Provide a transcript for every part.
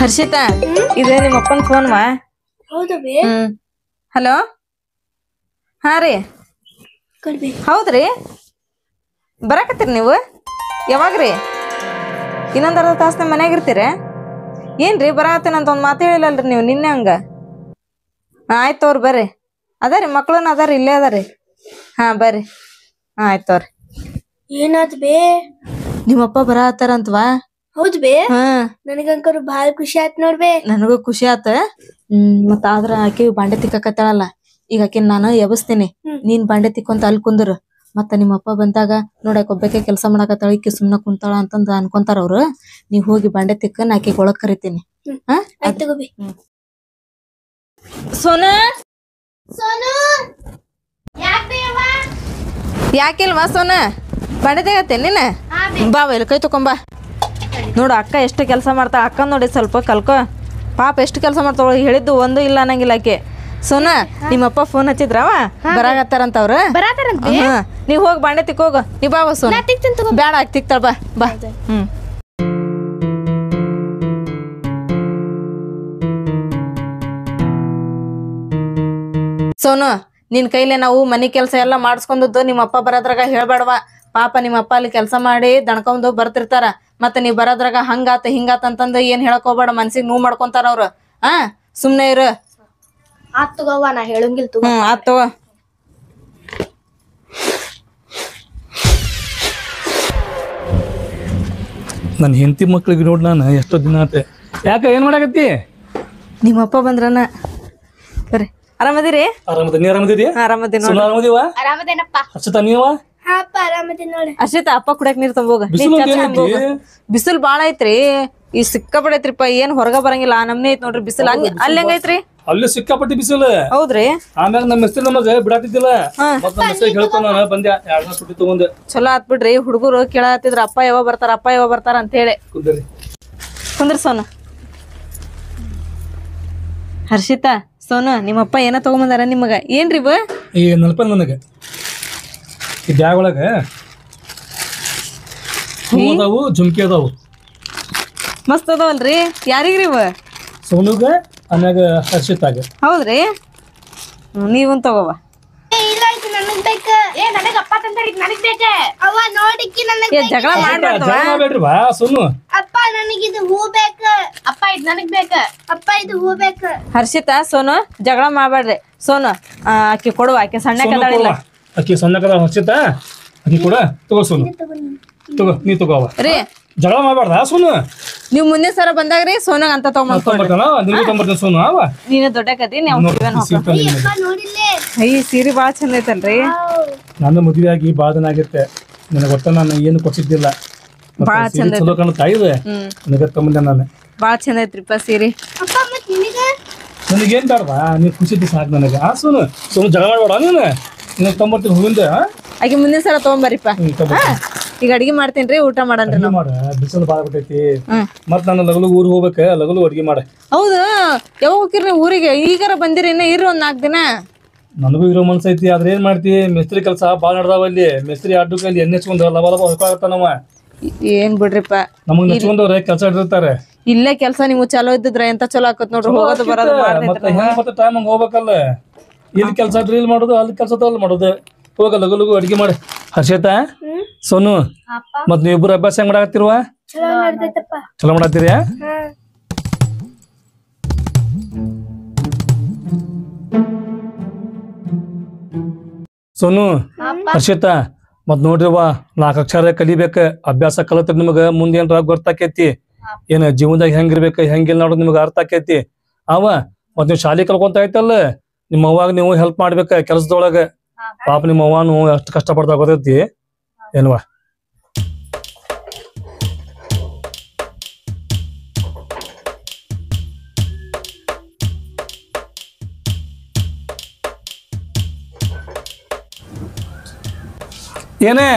ಹರ್ಷಿತಾ, ಇದೆ ನಿಮ್ಮ ಅಪ್ಪನ ಫೋನ್ ವಾ? ಹಲೋ, ಹಾ ರೀ, ಹೌದ್ರಿ, ಬರಾಕತ್ತೀರಿ ನೀವು? ಯಾವಾಗ್ರಿ? ಇನ್ನೊಂದ್ ಅರ್ಧ ತಾಸ ನಮ್ಮ ಮನ್ಯಾಗ ಇರ್ತೀರ? ಏನ್ರಿ ಬರಾಕತ್ತೇನಂತ ಒಂದ್ ಮಾತು ಹೇಳಿಲ್ಲಲ್ರಿ ನೀವು ನಿನ್ನೆ ಹಂಗ. ಆಯ್ತು ತೋರಿ ಬರ್ರಿ. ಅದಾರಿ ಮಕ್ಳನ್ನ ಅದಾರಿ, ಇಲ್ಲೇ ಅದಾರಿ. ಹಾ ಬರ್ರಿ. ಆಯ್ತು ತೋರಿ. ಏನಾದ್ ಬೇ? ನಿಮ್ಮಪ್ಪ ಬರಾಕತ್ತಾರಂತವಾ? ಹೌದ್ ಬೇ? ನನಗಂಕರು ಬಾಳ ಖುಷಿ ಆಯ್ತು ನೋಡ್ಬೇ. ನನಗೂ ಖುಷಿ ಆತ. ಮತ್ತ ಆದ್ರ ಆಕಿ ಬಾಂಡೆ ತಿಕ್ಕಕತ್ತಾಳಲ್ಲ, ಈಗ ಆಕಿನ್ ನಾನು ಎಬಸ್ತೀನಿ, ನೀನ್ ಬಾಂಡೆ ತಿಕ್ಕೊಂತ ಅಲ್ಲಿ ಕುಂದ್ರ. ಮತ್ತ ನಿಮ್ಮಪ್ಪ ಬಂದಾಗ ನೋಡಕ್ ಒಬ್ಬಾಕೆ ಕೆಲ್ಸ ಮಾಡಕತ್ತಾಳ, ಈಕಿ ಸುಮ್ನ ಕುಂತಾಳ ಅಂತಂದ ಅನ್ಕೊಂತಾರ ಅವ್ರು. ನೀವ್ ಹೋಗಿ ಬಾಂಡೆ ತಿಕ್ಕನ್ ಆಕಿ ಒಳಗ್ ಕರಿತೀನಿ. ಸೋನಾ, ಯಾಕಿಲ್ವಾ ಸೋನಾ? ಬಾಂಡೆ ತೆಗತ್ತೇನ್ ನೀನ? ಬಾ ಇಲ್ಲಿ ಕೈ ತಕೊಂಬಾ. ನೋಡು ಅಕ್ಕ ಎಷ್ಟು ಕೆಲಸ ಮಾಡ್ತಾಳ. ಅಕ್ಕ ನೋಡಿ ಸ್ವಲ್ಪ ಕಲ್ಕೊ. ಪಾಪ ಎಷ್ಟು ಕೆಲಸ ಮಾಡ್ತಾಳ, ಹೇಳಿದ್ದು ಒಂದು ಇಲ್ಲ ಅನ್ನಂಗಿಲ್ಲ ಆಕೆ. ಸೋನಾ, ನಿಮ್ಮಪ್ಪ ಫೋನ್ ಹಚ್ಚಿದ್ರವ ಬರಾಕತ್ತಾರಂತವ್ರ? ನೀವ್ ಹೋಗಿ ಬಾಂಡೆ ತಿಕ್ಕೋಗ. ನೀ ಬಾ ಸೋನಾ. ಬ್ಯಾಡ ಆಕಿ ತಿಕ್ತಾಳ, ಬಾ ಬಾ. ಸೋನು, ನಿನ್ ಕೈಲೆ ನಾವು ಮನಿ ಕೆಲ್ಸ ಎಲ್ಲಾ ಮಾಡಿಸ್ಕೊಂಡದ್ದು ನಿಮ್ಮಪ್ಪ ಬರೋದ್ರಾಗ ಹೇಳ್ಬೇಡವಾ. ಪಾಪ ನಿಮ್ಮಪ್ಪ ಅಲ್ಲಿ ಕೆಲಸ ಮಾಡಿ ದಣ್ಕೊಂಡು ಬರ್ತಿರ್ತಾರ. ಮತ್ತ ನೀವ್ ಬರೋದ್ರಾಗ ಹಂಗಾತ ಹಿಂಗಾತ ಅಂತಂದ ಏನ್ ಹೇಳಕ್ ಹೋಗ್ಬೇಡ, ಮನ್ಸಿಗೆ ನೋವು ಮಾಡ್ಕೊಂತಾರ ಅವ್ರು. ಸುಮ್ನೆ ಇರು. ಆತ್ ತಗೋವ್ವ, ನಾ ಹೇಳಂಗಿಲ್ ತಗೋ. ಆತ್ ತಗೋ. ನನ್ನ ಹೆಂಡತಿ ಮಕ್ಳಿಗೆ ನೋಡಿ ನಾನು ಎಷ್ಟೋ ದಿನ ಆತೆ. ಯಾಕ ಏನ್ ಮಾಡಾಕತ್ತಿ? ನಿಮ್ಮಪ್ಪ ಬಂದ್ರನ ಬರ್ರಿ. ಆರಾಮದಿರಿ? ಆರಾಮದ. ನೀ ಆರಾಮದಿರಿ? ಆರಾಮದಿನ. ಆರಾಮದಿವ? ಆರಾಮದೇನಪ್ಪ. ಹಚ್ಚತ ನೀವ? ಹಾಪ್ಪ ಆರಾಮದಿನ ನೋಡಿ. ಅಷ್ಟೇತ ಅಪ್ಪ ಕುಡಿಯಕ್ ನೀರ್ ತಂಬೋಗ. ಬಿಸಿಲು ಬಾಳ ಐತ್ರಿ, ಈ ಸಿಕ್ಕಾಪಟ್ಟೆ ಐತ್ರಿಪ್ಪ. ಏನ್ ಹೊರಗ ಬರಂಗಿಲ್ಲ, ನಮ್ನೆ ಐತ್ ನೋಡ್ರಿ ಬಿಸಿಲು. ಅಲ್ಲಿ ಹೆಂಗೈತ್ರಿ? ಅಲ್ಲಿ ಸಿಕ್ಕಾಪಟ್ಟಿ ಬಿಸಿಲು. ಹೌದ್ರಿ? ಆಮ್ಯಾಗ ನಮ್ಮ ಹೆಸರು ನಮಗ ಬಿಡಾತಿದ್ದಿಲ್ಲ, ಮತ್ತ ನಮ್ಮ ಹೆಸರು ಹೇಳ್ಕೊಂಡ್ ನಾನು ಬಂದೆ. 2 ದಿನ ಸುಟ್ಟಿ ತಗೊಂಡೆ. ಚಲೋ ಆತ್ ಬಿಡ್ರಿ. ಹುಡುಗರು ಕೇಳತ್ತಿದ್ರ ಅಪ್ಪ ಯಾವಾಗ ಬರ್ತಾರ, ಅಪ್ಪ ಯಾವಾಗ ಬರ್ತಾರ ಅಂತ ಹೇಳಿ. ಕುಂದ್ರಿ ಸೋನು. ಹರ್ಷಿತಾ, ಸೋನು, ನಿಮ್ಮಪ್ಪ ಏನ ತಗೊಂಬಂದಾರ ನಿಮಗ? ಏನ್ರಿ ಇವ? ಈ ನಲ್ಪ ನನಗ ಈ ಬ್ಯಾಗ್ ಒಳಗ ಹೂ ಅದಾವು, ಜುಮ್ಕಿ ಅದಾವು. ಮಸ್ತ್ ಅದಾವಲ್ರಿ. ಯಾರಿಗ್ರಿ ಇವ? ಸೋನುಗ, ಆಮ್ಯಾಗ ಹರ್ಷಿತಾಗ. ಹೌದ್ರಿ? ನೀವನ್ ತಗೋವ. ಜಗಳ ಮಾಡ್ಬೇಡ್ರಿ ಬಾ ಸೋನು. ಅಪ್ಪ ನನಗಿದು ಹೂ ಬೇಕ. ಅಪ್ಪ ಇದು ನನಗ್ ಬೇಕ. ಅಪ್ಪ ಇದು ಹೂ ಬೇಕ. ಹರ್ಷಿತಾ, ಸೋನು ಜಗಳ ಮಾಡ್ಬೇಡ್ರಿ. ಸೋನು ಆಕಿ ಕೊಡುವ, ಆಕಿ ಸಣ್ಣ ಕದಾಳಿಲ್ಲ. ಆಕಿ ಸಣ್ಣ ಕದ. ಹರ್ಷಿತಾ ಆಕಿ ಕೂಡ ತಗೋ. ಸೋನು ತಗೋ, ನೀ ತಗೋವ ರೀ. ಜಗಳ ಮಾಡ್ಬಾರ್ದ ಸೋನು? ನೀವ್ ಮುಂದಿನ ಸಲ ಬಂದಾಗ್ರಿ ಸೋನಾಗ ಅಂತ ತಗೊಂಡ್ಬರ್ತಾನ. ಸೋನು ಅವ ನೀನ ದೊಡ್ಡ ಕದಿ. ಸೀರೆ ಬಾಳ ಚಂದ ಐತಲ್ರಿ. ನನ್ನ ಮದುವೆ ಆಗಿ ಬಾಳ ದಿನ ಆಗಿತ್ತೆ. ನನಗೆ ಒಟ್ಟ ನಾನು ಏನು ಕೊಡ್ಸಿದ್ದಿಲ್ಲ. ಬಾಳ ಚಂದ ಚಲೋ ಕಾಣ್ತಾ ಇದೆ. ನನಗೆ ತಗೊಂಡೆ ನಾನು. ಬಾಳ ಚಂದ ಐತ್ರಿಪ್ಪ ಸೀರೆ. ನನಗೇನ್ ಬೇಡವಾ, ನೀವ್ ಖುಷಿ ಸಾಕು ನನಗೆ. ಸೋನು ಸೋನು ಜಗಳ ಮಾಡ್ಬೇಡ. ನೀನು ನಿನಗೆ ತೊಗೊಂಬರ್ತೀನಿ ಹೂವಿಂದ. ಆಗಿ ಮುಂದಿನ ಸಲ ತಗೊಂಬರಿಪ್ಪ. ಈಗ ಅಡಿಗೆ ಮಾಡ್ತೇನ್ರಿ, ಊಟ ಮಾಡನ್ರಿ. ಮಾಡ, ಬಿಸಿಲು ಬಾಳ ಬಿಟ್ಟೈತಿ. ಮತ್ ನಾನು ಲಗಲು ಊರಿಗೆ ಹೋಗ್ಬೇಕ, ಲಗಲು ಅಡಿಗೆ ಮಾಡ. ಹೌದು, ಯಾವಾಗ ಹೋಗಿರಿ ಊರಿಗೆ? ಈಗಾರ ಬಂದಿರಿ, ಇನ್ನ ಇರ್ರಿ ಒಂದ್ 4 ದಿನ. ನನಗೂ ಇರೋ ಮನ್ಸ ಐತಿ, ಆದ್ರೆ ಏನ್ ಮಾಡ್ತಿ, ಮಿಸ್ತ್ರಿ ಕೆಲಸ ಬಾಳ ನಡ್ದಾವ ಅಲ್ಲಿ. ಮಿಸ್ತ್ರಿ ಅಡ್ಡಕ್ಕೆ ಅಲ್ಲಿ ಎಣ್ಣೆ ಹಚ್ಕೊಂಡ್ ಲವ ಲವ ಹೊಯ್ಕೊಳತ್ತಾನವ. ಏನ್ ಬಿಡ್ರಿಪ್ಪ, ನಮಗ್ ನೆಚ್ಕೊಂಡವ್ರೆ ಕೆಲಸ ಹಿಡಿದಿರ್ತಾರೆ. ಇಲ್ಲೇ ಕೆಲಸ ನೀವು ಚಲೋ ಇದ್ದಿದ್ರ ಎಂತ ಚಲೋ ಆಕತ್ ನೋಡ್ರಿ. ಹೋಗೋದು ಬರೋದು ಮತ್ತೆ ಟೈಮ್ ಹಂಗ ಹೋಗ್ಬೇಕಲ್ಲ. ಇಲ್ಲಿ ಕೆಲಸ ಡ್ರಿಲ್ ಮಾಡೋದು, ಅಲ್ಲಿ ಕೆಲಸ ಅಲ್ಲಿ ಮಾಡೋದು. ಹೋಗ ಲಗು ಲಗು ಅಡಿಗೆ ಮಾಡಿ. ಹರ್ಷಿತಾ, ಸೋನು, ಮತ್ ನೀವಿಬ್ರು ಅಭ್ಯಾಸ ಹೆಂಗ್ ಮಾಡಾಕತ್ತಿರುವ? ಚಲೋ ಮಾಡತ್ತೀರಿ? ಸೋನು, ಹರ್ಷಿತಾ, ಮತ್ ನೋಡ್ರಿವ 4 ಅಕ್ಷರ ಕಲಿಬೇಕ. ಅಭ್ಯಾಸ ಕಲತ್ರ ನಿಮಗ ಮುಂದೆ ಏನ್ರ ಗೊತ್ತಾಕೈತಿ. ಏನ ಜೀವನದಾಗ ಹೆಂಗಿರ್ಬೇಕ, ಹೆಂಗಿಲ್ಲ ನೋಡೋದು ನಿಮ್ಗೆ ಅರ್ಥ ಆಕೈತಿ. ಮತ್ ನೀವು ಶಾಲೆ ಕಲ್ಕೊಂತ ಐತಲ್ಲ, ನಿಮ್ಮ ಅವ್ವಾಗ ನೀವು ಹೆಲ್ಪ್ ಮಾಡ್ಬೇಕ ಕೆಲಸದೊಳಗ. ಪಾಪ ನಿಮ್ಮ ಅವ್ವನು ಎಷ್ಟು ಕಷ್ಟ ಪಡ್ತಾ ಗೊತ್ತೈತಿ ಏನ್ವಾ. ಏನೇ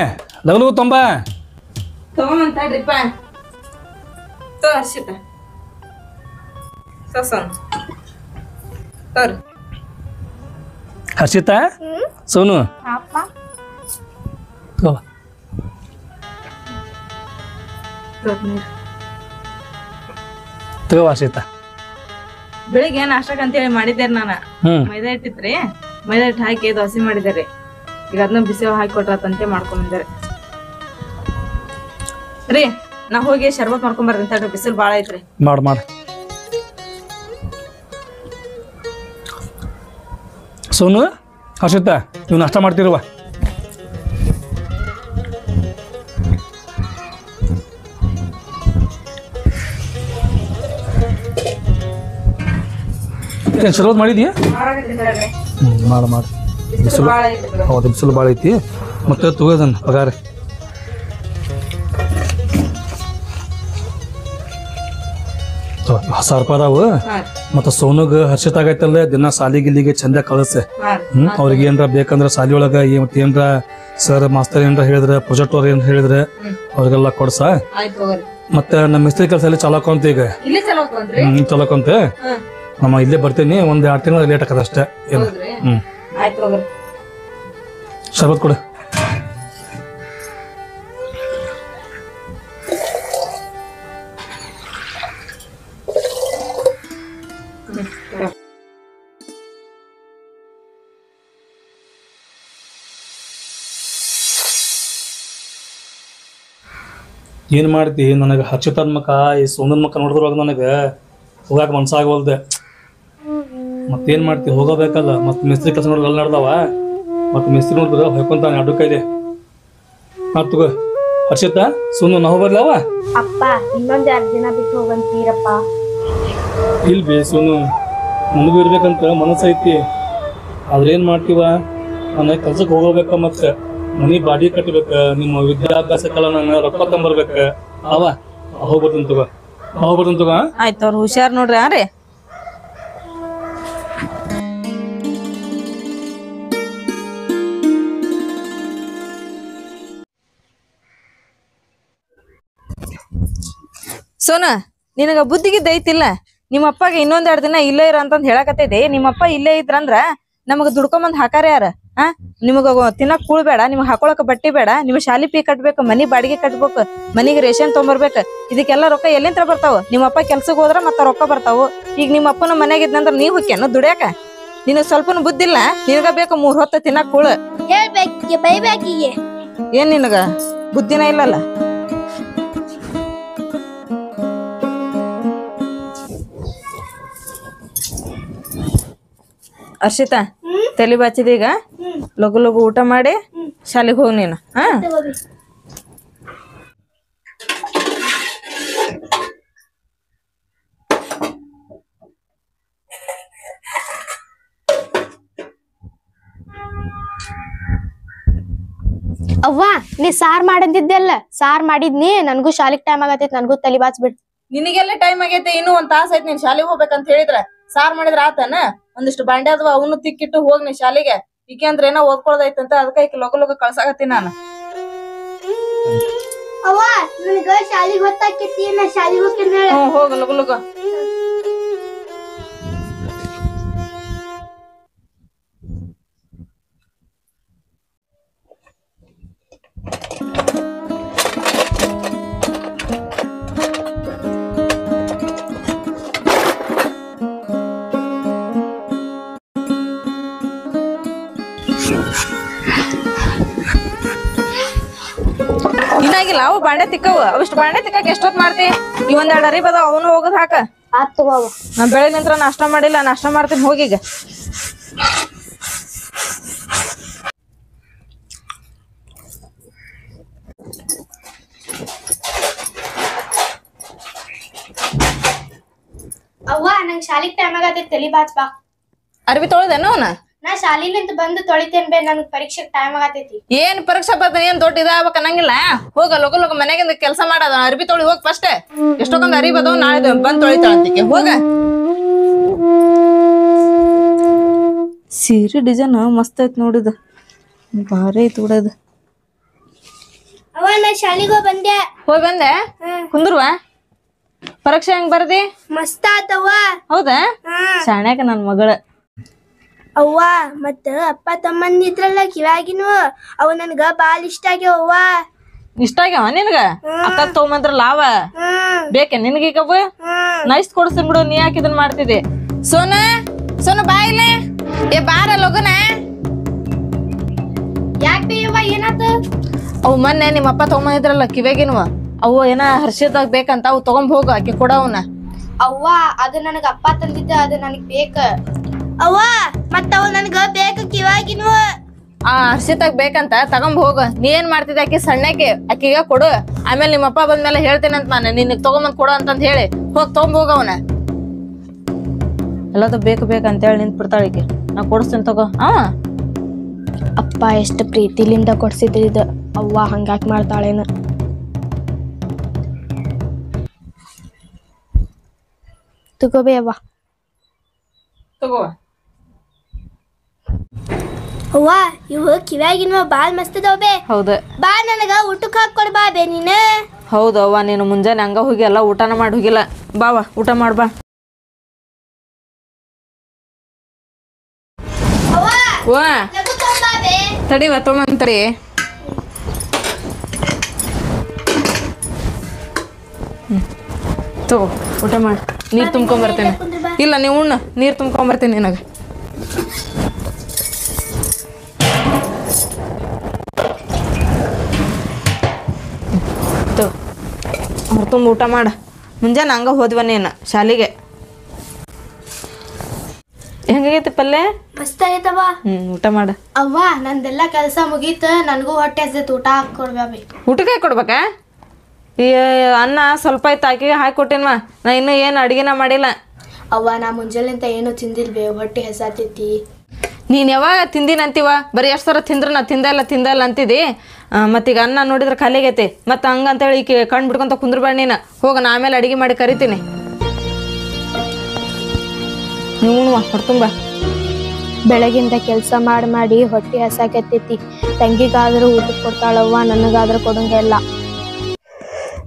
ಲಗಲು ತೊಂಬ ತಗೊಂಬಂತಾಡ್ರಿಪ್ಪ ಹರ್ಷಿತ ತೋರಿ ಹರ್ಷಿತಾ ಸೋನು ತಗೋ. ತಗೋ ಹರ್ಷಿತಾ. ಬೆಳಿಗ್ಗೆ ನಾಷ್ಟಕ್ ಅಂತೇಳಿ ಮಾಡಿದ್ದೆ ನಾನು ಮೈದಾ ಹಿಟ್ಟಿತ್ರಿ ಮೈದಾ ಹಿಟ್ಟು ಹಾಕಿ ದೋಸೆ ಮಾಡಿದಾರೆ ಈಗ ಅದನ್ನ ಬಿಸಿ ಹಾಕಿ ಕೊಟ್ರತಂತೆ ಮಾಡ್ಕೊಂಡ್ಬಂದಾರೆ ರೀ ನಾ ಹೋಗಿ ಶರ್ಬತ್ ಮಾಡ್ಕೊಂಡ್ ಬರ್ತೀನಿ ಬಿಸಿಲು ಬಾಳ ಐತ್ರಿ. ಮಾಡು ಸೋನು ಹರ್ಷಿತಾ ನೀವು ನಾಷ್ಟ ಮಾಡ್ತಿರುವ ಶರ್ಬತ್ ಮಾಡಿದ್ಯಾ? ಮಾಡು ಬಿಸಿಲು ಹೌದು ಬಿಸಿಲು ಭಾಳ ಐತಿ ಮತ್ತೆ ತಗೋದನ್ ಪಗಾರ ₹1000 ಅದಾವು ಮತ್ತ ಸೋನುಗ ಹರ್ಷಿತಾಗೈತಲ್ಲ ದಿನ ಸಾಲಿ ಗಿಲ್ಲಿಗೆ ಚಂದ ಕಳಿಸ ಅವ್ರಿಗೆ ಏನ್ರ ಬೇಕಂದ್ರ ಸಾಲಿ ಒಳಗ ಮತ್ತ ಏನ್ರ ಸರ್ ಮಾಸ್ತರ್ ಏನ್ರ ಹೇಳಿದ್ರ ಪ್ರೊಜೆಕ್ಟ್ ಅವ್ರ ಏನ್ ಹೇಳಿದ್ರ ಅವ್ರಿಗೆಲ್ಲ ಕೊಡ್ಸ. ಮತ್ತೆ ನಮ್ಮ ಮಿಸ್ತ್ರಿ ಕೆಲಸ ಎಲ್ಲ ಚಲೋಕೊಂತ ಈಗ ಚಲೋಕೊಂತ ನಮ್ಮ ಇಲ್ಲೇ ಬರ್ತೀನಿ ಒಂದ್ 2 ತಿಂಗಳ ಲೇಟ್ ಆಕದ ಅಷ್ಟೇ. ಶರ್ಬತ್ ಕೊಡು. ಏನ್ ಮಾಡ್ತಿ ನನಗೆ ಹರ್ಷಿತನ ಮಕ್ಕ ಈ ಸೋನನ್ ಮಕ್ಕ ನೋಡಿದ್ರವಾಗ ನನಗೆ ಹೋಗಾಕ ಮನ್ಸಾಗವಲ್ದೆ. ಮತ್ತೇನ್ ಮಾಡ್ತಿ ಹೋಗಬೇಕಲ್ಲ ಮತ್ ಮಿಸ್ತ್ರಿ ಕೆಲಸ ನೋಡಿದ್ರೆ ಅಲ್ಲಿ ನಡ್ದಾವ ಮತ್ ಮಿಸ್ತ್ರಿ ನೋಡಿದ್ರ ಹೊಯ್ಕೊಂತಾನೆ ಅಡ್ಡು ಕೈಲಿ ಮಾಡ್ತಗ. ಹರ್ಷಿತಾ ಸೋನು ನಾವು ಬರ್ಲವ ಅಪ್ಪ ಇನ್ನೊಂದ್ 2 ದಿನ ಬಿಟ್ಟು ಹೋಗಂತೀರಪ್ಪ. ಇಲ್ ಬೇ ಸೋನು ನನಗೂ ಇರ್ಬೇಕಂತ ಮನಸ್ಸೈತಿ ಆದ್ರೆ ಏನ್ ಮಾಡ್ತೀವ ನನಗೆ ಕೆಲ್ಸಕ್ಕೆ ಹೋಗಬೇಕ ಮತ್ತೆ ಮನಿ ಬಾಡಿ ಕಟ್ಟಬೇಕ ನಿಮ್ಮ ವಿದ್ಯಾಭ್ಯಾಸಕ್ಕೆಲ್ಲ ನಾನು ರೊಕ್ಕ ತಂಬರ್ಬೇಕ ಹೋಗ್ಬರ್ತಂತ ತಗೋ. ಆಯ್ತು ಅವ್ರು ಹುಷಾರ್ ನೋಡ್ರಿ ರೀ. ಸೋನ ನಿನಗ ಬುದ್ಧಿಗಿದ್ದ ಐತಿಲ್ಲ ನಿಮ್ಮ ಅಪ್ಪಗೆ ಇನ್ನೊಂದ್ 2 ದಿನ ಇಲ್ಲೇ ಇರ ಅಂತಂದ್ ಹೇಳಕತ್ತೈತಿ. ನಿಮ್ಮಪ್ಪ ಇಲ್ಲೇ ಇದ್ರಂದ್ರ ನಮಗ ದುಡ್ಕೊಂಬಂದ್ ಹಾಕಾರ ಯಾರ ನಿಮಗ ತಿನ್ನಕ್ ಕೂಳ್ ಬೇಡ ನಿಮಗ್ ಹಾಕೊಳಕ್ ಬಟ್ಟಿ ಬೇಡ ನಿಮ್ ಶಾಲಿ ಫೀ ಕಟ್ಬೇಕು ಮನಿ ಬಾಡಿಗೆ ಕಟ್ಬೇಕು ಮನಿಗೆ ರೇಷನ್ ತೊಗೊಂಬರ್ಬೇಕು ಇದಕ್ಕೆಲ್ಲ ರೊಕ್ಕ ಎಲ್ಲಿಂತ್ರ ಬರ್ತಾವ? ನಿಮ್ಮಪ್ಪ ಕೆಲ್ಸಕ್ ಹೋದ್ರ ಮತ್ತ ರೊಕ್ಕ ಬರ್ತಾವು. ಈಗ ನಿಮ್ಮ ಅಪ್ಪನ ಮನ್ಯಾಗ ಇದ್ನಂದ್ರ ನೀವ್ ಹೋಗ್ಯಾನ ದುಡ್ಯಾಕ? ನಿನಗ್ ಸ್ವಲ್ಪನು ಬುದ್ಧಿಲ್ಲ ನಿನಗ ಬೇಕು 3 ಹೊತ್ತು ತಿನ್ನಕ್ ಕೂಳ ಬೈಬೇಕಿಗೆ ಏನ್ ನಿನಗ ಬುದ್ಧಿನ ಇಲ್ಲಲ್ಲ? ಹರ್ಷಿತಾ ತಲೆ ಬಾಚಿದ ಈಗ ಲಗು ಲಗು ಊಟ ಮಾಡಿ ಶಾಲೆಗೆ ಹೋಗಿ ನೀನು. ಅವ್ವ ನೀ ಸಾರ್ ಮಾಡಂದಿದ್ದೆಲ್ಲ ಸಾರ್ ಮಾಡಿದ್ನಿ ನನ್ಗೂ ಶಾಲಿಗ್ ಟೈಮ್ ಆಗತೈತಿ ನನ್ಗೂ ತಲಿ ಬಾಚ್ಬಿಡ್. ನಿನಗೆಲ್ಲ ಟೈಮ್ ಆಗೈತೆ ಇನ್ನು 1 ತಾಸ ಐತಿ ನೀನ್ ಶಾಲೆಗೆ ಹೋಗ್ಬೇಕಂತ ಹೇಳಿದ್ರ ಸಾರ್ ಮಾಡಿದ್ರ ಆತನ? ಒಂದಿಷ್ಟು ಬಾಂಡೆ ಅದ್ವ ಅವನು ತಿಕ್ಕಿಟ್ಟು ಹೋಗ್ ನೀ ಶಾಲೆಗೆ. ಈಕೆ ಅಂದ್ರೆ ಏನೋ ಓದ್ಕೊಳ್ದೈತಂತ ಅದಕ್ಕ ಈಕೆ ಲಗು ಲಗು ಕಳ್ಸಾಕತ್ತೀನಿ ನಾನು. ಅವ್ವ ನನಗ ಶಾಲಿಗೆ ಗೊತ್ತಾಕೈತಿ ನಾ ಶಾಲಿಗೆ ಹೋಗ್ತೀನಿ. ಹೋಗ ಲಗು ಲಗು. ಇನ್ನಾಗಿಲ್ಲ ಅವು ಬಾಂಡೆ ತಿಕ್ಕವು ಅವಿಷ್ಟು ಬಾಂಡೆ ತಿಕ್ಕಕ್ ಎಷ್ಟೊತ್ ಮಾಡ್ತಿ? ಈ 1 2 ಅರಿಬ್ ಅದಾವ ಅವನು ಹೋಗದ್ ಹಾಕ. ನಾ ಬೆಳಗ್ಗೆ ನಂತರ ನಾಷ್ಟ ಮಾಡಿಲ್ಲ ನಾಷ್ಟ ಮಾಡ್ತೀನಿ ಹೋಗೀಗ. ಅವ್ವ ನಂಗ್ ಶಾಲಿಗ್ ಟೈಮ್ ಆಗತೈತಿ ತಲಿ ಬಾಚ್ ಬಾ. ಅರ್ಬಿ ತೊಳೆದೇನು ಅವನ? ನಾ ಶಾಲಿಲಿಂತ ಬಂದು ತೊಳಿತೇನ್ ಬೇ ನನ್ಗ್ ಪರೀಕ್ಷೆಗೆ ಟೈಮ್ ಆಗತೈತಿ. ಏನ್ ಪರೀಕ್ಷೆ ಬರ್ತಾನೆ ಏನ್ ದೊಡ್ಡ ಇದಾಗಬೇಕು ಅನ್ನಂಗಿಲ್ಲ. ಹೋಗ ಲಗು ಲಗು ಮನೆಗಿಂದ ಕೆಲಸ ಮಾಡೋದ ಅರ್ಬಿ ತೊಳಿ ಹೋಗ್ ಫಸ್ಟ್. ಎಷ್ಟೊಂದ್ ಅರಿಬ್ ಅದಾವ ನಾಳೆ ಬಂದ್ ತೊಳಿತಾಳಂತಿಕೆ ಹೋಗ. ಸೀರೆ ಡಿಸೈನ್ ಮಸ್ತ್ ಐತ್ ನೋಡಿದ ಭಾರಿ ಐತ್ ಉಡೋದು. ಅವ ನಾ ಶಾಲಿಗೋ ಬಂದೆ. ಹೋಗಿ ಬಂದೆ ಕುಂದ್ರುವ ಪರೀಕ್ಷೆ ಹೆಂಗ್ ಬರ್ದಿ? ಮಸ್ತ್ ಆತವ್ವ. ಹೌದಾ? ಶಾಣ್ಯಾಕ ನನ್ ಮಗಳ. ಅವ್ವ ಮತ್ತ ಅಪ್ಪ ತಮ್ಮಂದಿದ್ರಲ್ಲ ಕಿವಾಗಿನು ಅವ ನನ್ಗ ಬಾಳ್ ಇಷ್ಟ ಆಗ್ಯಾವ. ಇಷ್ಟ ಆಗ್ಯಾವ ನಿನಗ? ಅಕ್ಕ ತಗೊಂಬಂದ್ರಲ್ಲ ಅವ ಬೇಕೆ ನಿನಗೀಗವ? ನೈಸ್ ಕೊಡ್ಸ್ತೀನಿ ಬಿಡು, ನೀ ಯಾಕೆ ಇದನ್ ಮಾಡ್ತಿದ್ದಿ? ಸೋನ ಸೋನ ಬಾ ಇಲ್ಲಿ. ಏ ಬಾರ ಲಗುನ. ಯಾಕ್ ಬೇಯವ್ವ ಏನಾತ? ಅವ್ ಮೊನ್ನೆ ನಿಮ್ಮ ಅಪ್ಪ ತಗೊಂಬಂದಿದ್ರಲ್ಲ ಕಿವ್ಯಾಗಿನವ, ಅವು ಏನ ಹರ್ಷಿದಾಗ ಬೇಕಂತ ಅವು ತಗೊಂಡ್ ಹೋಗ ಆಕಿ ಕೊಡವನ. ಅವ್ವ ಅದು ನನಗ ಅಪ್ಪ ತಂದಿದ್ದ, ಅದು ನನಗ್ ಬೇಕ. ಅವ್ವ ಮತ್ತ ಅವ್ ನನಗ ಬೇಕ ಕಿವಾಗಿನು. ಆ ಹರ್ಷಿತಾಗ ಬೇಕಂತ ತಗೊಂಡ್ ಹೋಗ. ನೀ ಏನ್ ಮಾಡ್ತಿದ್ದೆ? ಆಕಿ ಸಣ್ಣಕ್ಕೆ ಆಕಿಗ ಕೊಡು, ಆಮೇಲೆ ನಿಮ್ಮ ಅಪ್ಪ ಬಂದ್ಮೇಲೆ ಹೇಳ್ತೇನೆ ಅಂತ ನಾನು ನಿನಗ್ ತಗೊಂಬಂದ್ ಕೊಡು ಅಂತಂದ್ ಹೇಳಿ ಹೋಗ್ ತಗೊಂಡ್ ಹೋಗ ಅವನ. ಎಲ್ಲದ ಬೇಕು ಬೇಕಂತೇಳಿ ನಿಂತ್ ಬಿಡ್ತಾಳ ಈಕಿ. ನಾ ಕೊಡಿಸ್ತೀನಿ ತಗೋ. ಅಪ್ಪ ಎಷ್ಟು ಪ್ರೀತಿಲಿಂದ ಕೊಡ್ಸಿದ್ರಿದ, ಅವ್ವ ಹಂಗಾಕ್ ಮಾಡ್ತಾಳೇನ. ತಗೋಬೇ ಅವ್ವ. ತಗೋ. ಅವ್ವ ಇವು ಕಿವ್ಯಾಗಿನ ಬಾಳ್ ಮಸ್ತ್ ಅದಾವ ಬೇ. ಹೌದ ಬಾ ನನಗ ಊಟಕ್ಕೆ ಹಾಕೊಡ್ ಬಾ ಬೇ ನೀನ. ಹೌದವ್ವ, ನೀನು ಮುಂಜಾನೆ ಹಂಗ ಹೋಗಿ ಎಲ್ಲ ಊಟನ ಮಾಡಿ ಹೋಗಿಲ್ಲ. ಬಾವ ಊಟ ಮಾಡ್ಬಾ. ವಾ ತಡಿವ ತೊಗೊಂಡ್ ತಡಿ. ತಗೋ ಊಟ ಮಾಡಿ. ನೀರ್ ತುಂಬ್ಕೊಂಬರ್ತೇನೆ. ಇಲ್ಲ ನೀವು ಉಣ್ಣ, ನೀರ್ ತುಂಬ್ಕೊಂಬರ್ತೇನೆ ನಿನಗ. ಅವ್ರ ತುಂಬ ಊಟ ಮಾಡ. ಮುಂಜಾನೆ ಹಂಗ ಹೋದ್ವ ನೀನು ಶಾಲಿಗೆ. ಹೆಂಗಾಗೈತಿ ಪಲ್ಯ? ಮಸ್ತ್ ಆಗೈತವ್ವ. ಊಟ ಮಾಡ. ಅವ್ವ ನಂದೆಲ್ಲ ಕೆಲಸ ಮುಗೀತ, ನನಗೂ ಹೊಟ್ಟೆ ಹಸ್ದೈತಿ, ಊಟ ಹಾಕೊಡ್ಬೇ. ಊಟಕ್ಕೆ ಕೊಡ್ಬೇಕಾ? ಈ ಅನ್ನ ಸ್ವಲ್ಪ ಐತೆ ಆಕಿಗೆ ಹಾಕಿ ಕೊಟ್ಟೇನ್ವ. ನಾ ಇನ್ನೂ ಏನು ಅಡುಗೆನ ಮಾಡಿಲ್ಲ. ಅವ್ವ ನಾ ಮುಂಜಾನೆಂತ ಏನು ತಿಂದಿಲ್ಬೇ, ಹೊಟ್ಟೆ ಹಸಾತೈತಿ. ನೀನು ಯಾವಾಗ ತಿಂದಿನಂತೀವ? ಬರೀ ಎಷ್ಟು ಸರ ತಿಂದ್ರು ನಾ ತಿಂದ ಇಲ್ಲ ಅಂತಿದ್ದಿ. ಮತ್ತೀಗ ಅನ್ನ ನೋಡಿದ್ರೆ ಖಾಲಿ ಆಗೈತಿ. ಮತ್ತು ಹಂಗಂತೇಳಿ ಈಕೆ ಕಣ್ಣು ಬಿಡ್ಕೊಂತ ಕುಂದ್ರಬೇಡ ನೀನು. ಹೋಗ ನಾ ಆಮೇಲೆ ಅಡುಗೆ ಮಾಡಿ ಕರಿತೀನಿ. ನೀವು ಹೊರ್ತುಂಬ. ಬೆಳಗಿಂದ ಕೆಲಸ ಮಾಡಿ ಹೊಟ್ಟೆ ಹಸಾಕತ್ತೈತಿ. ತಂಗಿಗಾದ್ರೂ ಊಟಕ್ಕೆ ಕೊಡ್ತಾಳವ್ವ, ನನಗಾದ್ರೂ ಕೊಡಂಗಿಲ್ಲ.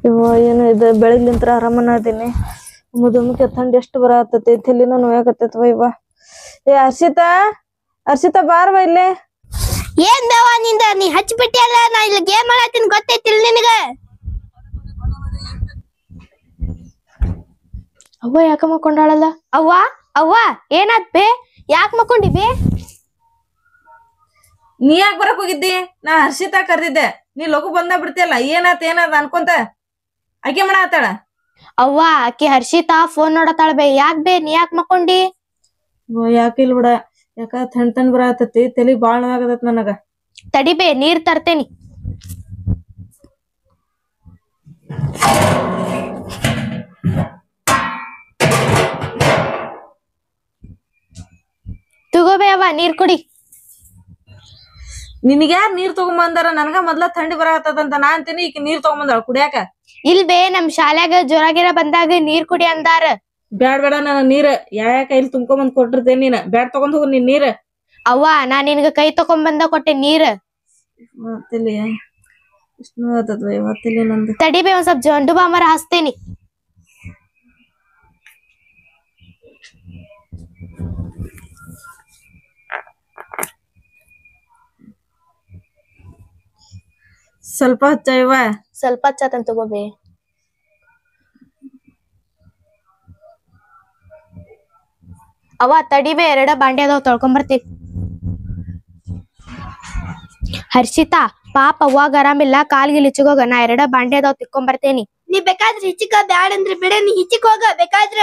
ಇವ ಏನು ಇದು ಬೆಳಗ್ಲಿಂತ್ರ ಆರಾಮನ ಅದೀನಿ. ಮುದುಮುಖಿ ಥಂಡಿ ಎಷ್ಟು ಬರತೈತಿ, ತಲೆನ ನೋಯಾಕತ್ತೈತವ ಇವ. ಏ ಹರ್ಷಿತಾ ಬಾರವ ಇಲ್ಲಿ. ಏನ್ ಬೇವ ನಿಂದ? ನೀ ಹಚ್ಚಿಬಿಟ್ಟಿ ಅಲ್ಲ, ನಾ ಇಲ್ಲಿ ಗೇಮ್ ಆಡತ್ತೀನಿ ಗೊತ್ತೈತಿಲ್ ನಿನಗ? ಅವ್ವ ಯಾಕ ಮಕ್ಕೊಂಡಾಳಲ್ಲ? ಅವ್ವ ಏನಾತ್ ಬೇ? ಯಾಕ ಮಕ್ಕೊಂಡಿ ಬೇ? ನೀ ಯಾಕೆ ಬರಕ್ ಹೋಗಿದ್ದಿ? ನಾ ಹರ್ಷಿತಾ ಕರ್ದಿದ್ದೆ, ನೀ ಲಘು ಬಂದ ಬಿಡ್ತಿಯಲ್ಲ. ಏನಾತ ಅನ್ಕೊಂತ ಆಕೆ ಮಾಡಾತಾಳ. ಅವ್ವ ಆಕಿ ಹರ್ಷಿತಾ ಫೋನ್ ನೋಡತಾಳ ಬೇ. ಯಾಕ್ ಬೇ ನೀ ಯಾಕ ಮಕ್ಕೊಂಡಿ? ಯಾಕಿಲ್ ಬಿಡ, ಯಾಕ ತಣ್ಣ ಬರತೈತಿ, ತಲಿ ಬಾಳ್ ನೋವಾಗತೈತಿ ನನಗ. ತಡಿ ಬೇ ನೀರ್ ತರ್ತೇನಿ. ತಗೋಬೇ ಅವ್ವ ನೀರ್ ಕುಡಿ. ನಿನಗ್ಯಾರ ನೀರ್ ತಗೊಂಬಂದಾರ? ನನಗ ಮೊದ್ಲ ಥಂಡಿ ಬರತದಂತ ನಾ ಅಂತೀನಿ, ಈಕಿ ನೀರ್ ತಗೊಂಬಂದಾಳ ಕುಡಿಯಾಕ. ಇಲ್ ಬೇ ನಮ್ ಶಾಲ್ಯಾಗ ಜೋರಾಗಿರ ಬಂದಾಗ ನೀರ್ ಕುಡಿ ಅಂದಾರ. ಬೇಡ ನನ್ನ ನೀರ್ ಯಾವ ಕೈಲಿ ತುಂಬ್ಕೊಂಬಂದ್ ಕೊಟ್ಟಿರ್ತೇನೆ. ನೀನ್ ಬ್ಯಾಡ್ ತಗೊಂಡ್ ಹೋಗ ನೀನ್ ನೀರ್. ಅವ್ವ ನಾ ನಿನ್ಗ ಕೈ ತಕೊಂಡ್ ಕೊಟ್ಟೆ ನೀರ್. ತಡಿ ಬೇ ಒಂದ್ ಸ್ವಲ್ಪ ಜಂಡು ಬಾಂಬಾರ ಹಚ್ತೇನಿ. ಸ್ವಲ್ಪ ಹಚ್ಚವ. ಸ್ವಲ್ಪ ಹಚ್ಚತನ್ ತಗೋಬೇ. ಅವ್ವ ತಡಿಬೇ, ಎರಡ ಬಾಂಡೆ ಅದಾವ ತೊಳ್ಕೊಂಬರ್ತೀವಿ. ಹರ್ಷಿತಾ ಪಾಪ ಅವ್ವಾಗ ಆರಾಮಿಲ್ಲ, ಕಾಲ್ಗಿಲ್ ಹಿಚ್ಚಿಗೋಗ. ನಾ ಎರಡ ಬಾಂಡೆ ಅದಾವ್ ತಿಕ್ಕೊಂಬರ್ತೇನಿ. ನೀ ಬೇಕಾದ್ರೆ ಹಿಚ್ಚಿಕ, ಬ್ಯಾಡ ಅಂದ್ರೆ ಬಿಡ, ನೀ ಹಿಚ್ಚಿಕ್ ಹೋಗ ಬೇಕಾದ್ರ.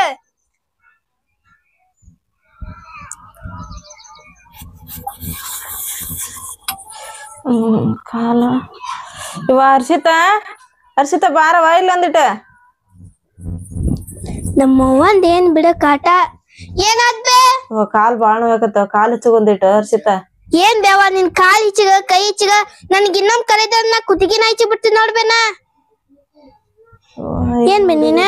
ಕಾಲ ಇವ ಹರ್ಷಿತಾ ಬಾರವ ಇಲ್ಲ ಅಂದಿಟ. ನಮ್ಮವ್ವಂದ ಏನ್ ಬಿಡ ಕಾಟ. ಏನಾದ್ಬೇ? ಕಾಲ್ ಬಾಳ ನೋವಾಕತ್ತ, ಕಾಲ್ ಹಚ್ಚಗೊಂದಿಟ್ಟು ಹರ್ಷಿತಾ. ಏನ್ ಬೇವ ನಿನ್ ಕಾಲ್ ಹಿಚ್ಚಿಗ ಕೈ ಹಿಚ್ಚಿಗ, ನನ್ಗ ಇನ್ನೊಂದ್ ಕರೆದ ನಾ ಕುತ್ತಿಗೆನ ಹಚ್ಚಿ ಬಿಡ್ತೀನಿ ನೋಡ್ಬೇನ. ಏನ್ ಬೇ ನೀನ?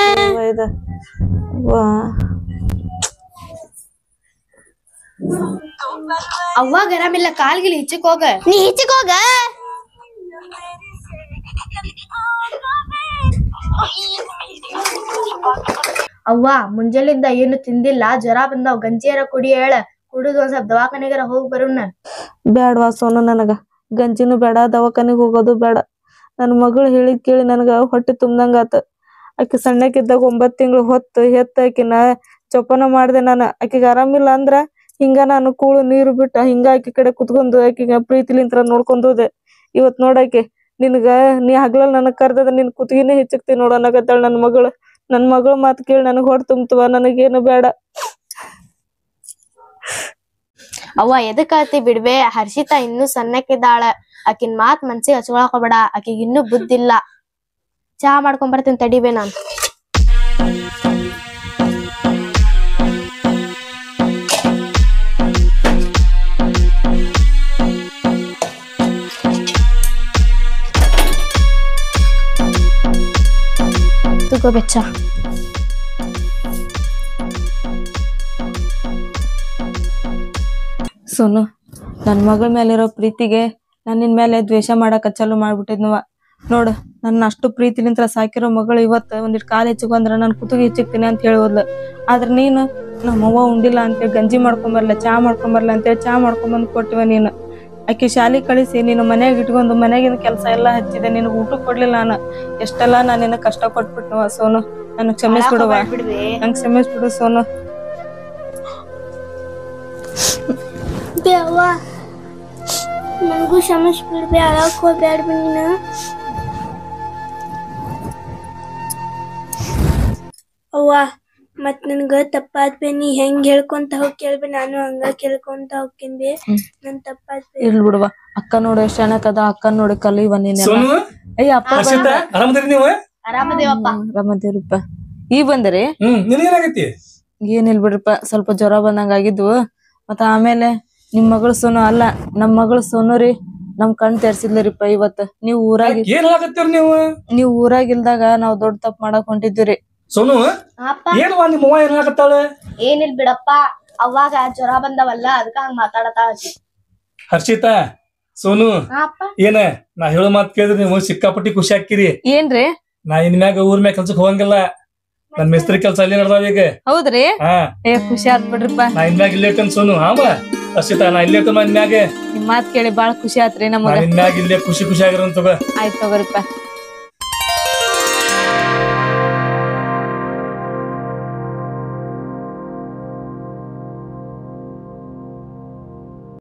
ಅವ್ವಾಗ ಆರಾಮಿಲ್ಲ, ಕಾಲ್ಗಿಲ್ ಹಿಚ್ಚಕ್ ಹೋಗ. ನೀ ಹಿಚ್ಚಕ್ ಹೋಗ. ಅವ್ವ ಮುಂಜಾಲಿಂದ ಏನು ತಿಂದಿಲ್ಲ, ಜ್ವರ ಬಂದಾವ್, ಗಂಜಿಯರ ಕುಡಿ ಹೇಳ, ಕುಡಿದು ಒಂದ್ ಸ್ವಲ್ಪ ದವಾಖಾನೆಗಾರ ಹೋಗಿ ಬರೋಣ. ಬ್ಯಾಡವಾ ಸೋನು, ನನಗ ಗಂಜಿನೂ ಬೇಡ, ದವಾಖಾನಿಗ್ ಹೋಗೋದು ಬೇಡ. ನನ್ನ ಮಗಳು ಹೇಳಿದ್ ಕೇಳಿ ನನಗ ಹೊಟ್ಟೆ ತುಂಬ್ದಂಗಾತ. ಆಕಿ ಸಣ್ಣಕ್ಕಿದ್ದಾಗ 9 ತಿಂಗಳು ಹೊತ್ತು ಹೆತ್ತ ಆಕಿನ ಚೊಪ್ಪನ ಮಾಡ್ದೆ ನಾನು. ಆಕಿಗೆ ಆರಾಮಿಲ್ಲ ಅಂದ್ರ ಹಿಂಗ ನಾನು ಕೂಳು ನೀರು ಬಿಟ್ಟ ಹಿಂಗ ಆಕಿ ಕಡೆ ಕುತ್ಕೊಂಡು ಆಕಿಗ ಪ್ರೀತಿಲಿಂತ್ರ ನೋಡ್ಕೊಂಡು ಹೋದೆ. ಇವತ್ ನೋಡಾಕಿ ನಿನಗ ನೀ ಹಗ್ಲಲ್ ನನಗ್ ಕರ್ದದ ನಿನ್ ಕುತ್ತಿಗೆನೇ ಹೆಚ್ಚಕ್ತಿ ನೋಡ ಅನ್ನಕತ್ತಾಳ ನನ್ನ ಮಗಳು. ನನ್ ಮಗಳ ಮಾತು ಕೇಳಿ ನನಗ್ ಹೊಟ್ಟೆ ತುಂಬುತ್ತವ, ನನಗೇನು ಬೇಡ. ಅವ್ವ ಎದಕ್ ಅಳ್ತಿ ಬಿಡ್ಬೇ, ಹರ್ಷಿತಾ ಇನ್ನೂ ಸಣ್ಣಕ್ಕಿದ್ದಾಳ, ಆಕಿನ್ ಮಾತ್ ಮನ್ಸಿಗೆ ಹಚ್ಕೊಳಕ್ ಹೋಗ್ಬೇಡ, ಆಕಿಗ್ ಇನ್ನೂ ಬುದ್ಧಿಲ್ಲ. ಚಾ ಮಾಡ್ಕೊಂಡ್ ಬರ್ತೀನಿ ತಡಿಬೇ ನಾನು. ತಗೋ ಬೆಚ್ಚ. ಸೋನು, ನನ್ನ ಮಗಳ ಮೇಲಿರೋ ಪ್ರೀತಿಗೆ ನಾನು ನಿನ್ ಮೇಲೆ ದ್ವೇಷ ಮಾಡಕ ಚಾಲು ಮಾಡ್ಬಿಟ್ಟಿದ್ನವ. ನೋಡು, ನನ್ನ ಅಷ್ಟು ಪ್ರೀತಿಲಿಂತ್ರ ಸಾಕಿರೋ ಮಗಳು ಇವತ್ತು ಒಂದಿಟ್ಟು ಕಾಲು ಹೆಚ್ಚಿಕೊಂಡ್ರ ನಾನು ಕುತ್ತಿಗೆ ಹೆಚ್ಚಿಕ್ತೀನಿ ಅಂತ ಹೇಳೋದ್ಲ. ಆದ್ರೆ ನೀನು ನಮ್ಮವ್ವ ಉಂಡಿಲ್ಲ ಅಂತೇಳಿ ಗಂಜಿ ಮಾಡ್ಕೊಂಬರ್ಲ, ಚಾ ಮಾಡ್ಕೊಂಬರ್ಲ ಅಂತೇಳಿ ಚಾ ಮಾಡ್ಕೊಂಬಂದು ಕೊಟ್ಟಿವ. ನೀನು ಆಕಿ ಶಾಲೆ ಕಳಿಸಿ ನೀನು ಮನ್ಯಾಗ ಇಟ್ಕೊಂಡು ಮನ್ಯಾಗಿನ ಕೆಲಸ ಎಲ್ಲ ಹಚ್ಚಿದೆ, ನಿನಗೆ ಊಟ ಕೊಡ್ಲಿಲ್ಲ ನಾನು. ಎಷ್ಟೆಲ್ಲ ನಾನು ನಿನ್ನ ಕಷ್ಟ ಕೊಟ್ಬಿಟ್ನವ ಸೋನು. ನನಗೆ ಕ್ಷಮಿಸ್ಬಿಡುವ, ನಂಗೆ ಕ್ಷಮಿಸ್ಬಿಡು ಸೋನು. ಅವ್ವ ನನಗೂ ಕ್ಷಮಿಸ್ಬಿಡ್ಬೇ, ಅಳಕ್ ಹೋಗ್ಬೇಡ ನೀನು. ಅವ್ವ ಮತ್ ನನ್ಗ ತಪ್ಪಾದ್ಬೇ, ನೀ ಹೆಂಗ್ ಹೇಳ್ಕೊಂತ ಹೋಗ್ ಕೇಳ್ಬೆ, ನಾನು ಹಂಗ ಕೇಳ್ಕೊಂತ ಹೋಗ್ತೀನಿ. ನನ್ ತಪ್ಪಾದ್ಬೇ. ಇರ್ಲಿ ಬಿಡುವ, ಅಕ್ಕ ನೋಡು ಎಷ್ಟು ಚೆನ್ನಾಗದ, ಅಕ್ಕ ನೋಡಿ ಕಲಿಯುವ ನೀನೆಲ್ಲ. ಅಯ್ಯ ಅಪ್ಪ ಆರಾಮದಿರಿ ನೀವು? ಆರಾಮದೇವಪ್ಪ. ಆರಾಮದಿರಪ್ಪ. ಈ ಬಂದ್ರಿ? ನಿನಗೇನಾಗೈತಿ? ಏನಿಲ್ ಬಿಡ್ರಪ್ಪ, ಸ್ವಲ್ಪ ಜ್ವರ ಬಂದಂಗ ಆಗಿದ್ವು. ಮತ್ತ ಆಮೇಲೆ ನಿಮ್ ಮಗಳು ಸೋನು ಅಲ್ಲ, ನಮ್ ಮಗಳು ಸೋನು ರೀ ನಮ್ ಕಣ್ ತೆರ್ಸಿದ್ಲರಿಪ್ಪ ಇವತ್ತು. ನೀವ್ ನೀವ್ ಊರಾಗಿಲ್ದಾಗ ನಾವ್ ದೊಡ್ಡ ತಪ್ಪು ಮಾಡಕ್ ಹೊಂಟಿದ್ವಿ. ಸೋನು ಏನವಾ ನಿಮ್ಮ ಅವ್ವ ಏನಾಗತ್ತಾಳ? ಏನಿಲ್ ಬಿಡಪ್ಪ, ಅವಾಗ ಜ್ವರ ಬಂದವಲ್ಲ ಅದಕ್ಕ ಹಂಗ ಮಾತಾಡತಾಳ. ಹರ್ಷಿತಾ, ಸೋನು ಏನ ನಾ ಹೇಳೋ ಮಾತ್ ಕೇಳಿದ್ರಿ ನೀವು ಸಿಕ್ಕಾಪಟ್ಟಿ ಖುಷಿ ಹಾಕಿರಿ. ಏನ್ರಿ? ನಾ ಇನ್ ಮ್ಯಾಗ ಊರ್ ಮ್ಯಾಗ ಕೆಲ್ಸಕ್ ಹೋಗಂಗಿಲ್ಲ, ನನ್ ಮಿಸ್ತ್ರಿ ಕೆಲ್ಸ ಅಲ್ಲಿ ನಡ್ದಾವ ಈಗ. ಹೌದ್ರಿ? ಹಾ, ಖುಷಿ ಆತ್ ಬಿಡ್ರಿಪ್ಪ. ನಾ ಇನ್ ಮ್ಯಾಗ ಇಲ್ಲೇ ಇರ್ತೇನೆ ಸೋನು. ಹಾವ ಹರ್ಷಿತಾ, ನಾ ಇಲ್ಲೇ ಇರ್ತೇನೆ ಇನ್ ಮ್ಯಾಗ. ನಿಮ್ ಮಾತ್ ಕೇಳಿ ಬಾಳ ಖುಷಿ ಆತ್ರಿ ನಮಗ. ಇನ್ ಮ್ಯಾಗ ಇಲ್ಲೇ ಖುಷಿ ಆಗಿರೋನ್ ತಗೋ. ಆಯ್ತು ತಗೋರಿಪ್ಪ.